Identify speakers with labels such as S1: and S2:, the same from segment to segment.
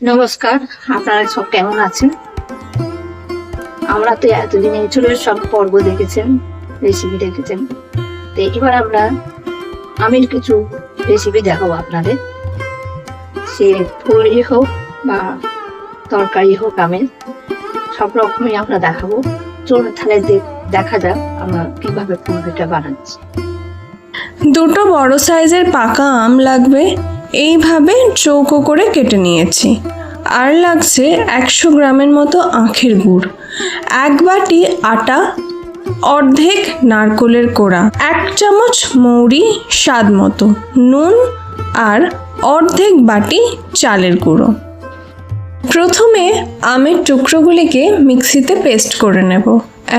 S1: নমস্কার, আপনারা সব কেমন আছেন? আমরা তো এতদিন এঁচড়ের সব পর্ব দেখেছেন, রেসিপি দেখেছেন। তো এবার আমরা আমের কিছু রেসিপি দেখাবো আপনাদের। সে ফুলই হোক বা তরকারি হোক, আমের সব রকমই আমরা দেখাবো। চলুন তাহলে দেখা যাক আমরা কিভাবে ফুলপিঠা বানাচ্ছি।
S2: দুটো বড় সাইজের পাকা আম লাগবে, এইভাবে চৌকো করে কেটে নিয়েছি। আর লাগছে 100 গ্রামের মতো আখের গুড়, 1 বাটি আটা, অর্ধেক নারকোলের কোড়া, 1 চামচ মৌরি স্বাদ মতো, নুন আর অর্ধেক বাটি চালের গুঁড়ো। প্রথমে আমের টুকরোগুলিকে মিক্সিতে পেস্ট করে নেব,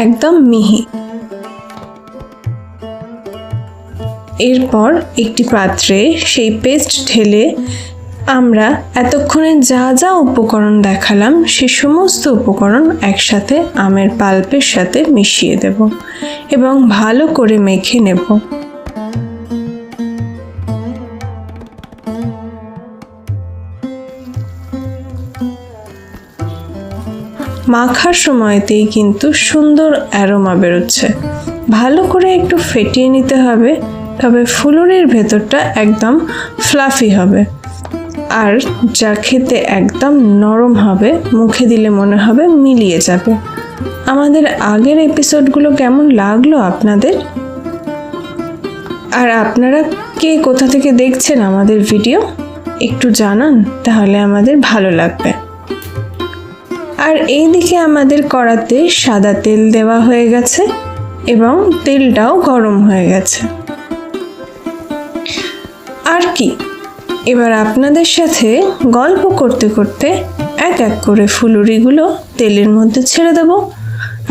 S2: একদম মিহি। এরপর একটি পাত্রে সেই পেস্ট ঢেলে আমরা এতক্ষণে যা যা উপকরণ দেখালাম সে সমস্ত উপকরণ একসাথে আমের পাল্পের সাথে মিশিয়ে দেব এবং ভালো করে মেখে নেব। মাখার সময়তেই কিন্তু সুন্দর অ্যারোমা বেরোচ্ছে। ভালো করে একটু ফেটিয়ে নিতে হবে, তবে ফুলুরির ভেতরটা একদম ফ্লাফি হবে আর যা খেতে একদম নরম হবে, মুখে দিলে মনে হবে মিলিয়ে যাবে। আমাদের আগের এপিসোডগুলো কেমন লাগলো আপনাদের? আর আপনারা কে কোথা থেকে দেখছেন আমাদের ভিডিও একটু জানান, তাহলে আমাদের ভালো লাগবে। আর এইদিকে আমাদের কড়াতে সাদা তেল দেওয়া হয়ে গেছে এবং তেলটাও গরম হয়ে গেছে। আর কি, এবার আপনাদের সাথে গল্প করতে করতে এক এক করে ফুলুরিগুলো তেলের মধ্যে ছেড়ে দেব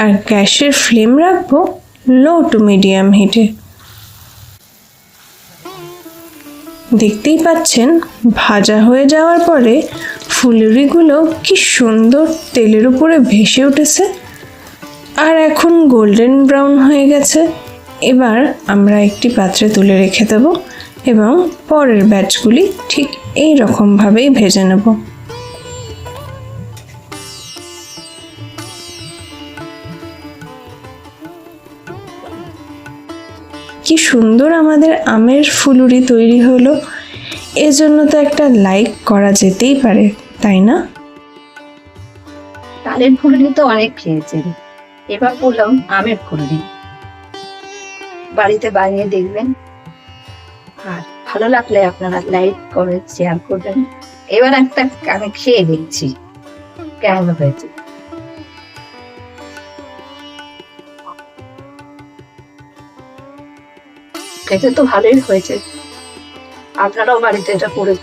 S2: আর গ্যাসের ফ্লেম রাখবো লো টু মিডিয়াম হিটে। দেখতেই পাচ্ছেন ভাজা হয়ে যাওয়ার পরে ফুলুরিগুলো কি সুন্দর তেলের উপরে ভেসে উঠেছে আর এখন গোল্ডেন ব্রাউন হয়ে গেছে। এবার আমরা একটি পাত্রে তুলে রেখে দেব এবং পরের ব্যাচগুলি ঠিক এই রকমভাবেই ভেজে নেব। কি সুন্দর আমাদের আমের ফুলুরি তৈরি হলো। এজন্য তো একটা লাইক করা যেতেই পারে, তাই না?
S1: তালের ফুলুরি তো অনেক খেয়েছেন, এবার বললাম আমের ফুলুরি। বাড়িতে বানিয়ে দেখবেন, আর ভালো লাগলে আপনারা লাইক করে শেয়ার করবেন। এবার একটা আমি খেয়ে দেখছি কেমন হয়েছে। খেতে তো ভালোই হয়েছে, আপনারাও বাড়িতে এটা করে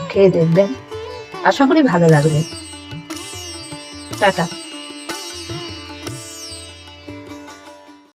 S1: খেয়ে দেখবেন, আশা করি ভালো লাগবে। টাটা।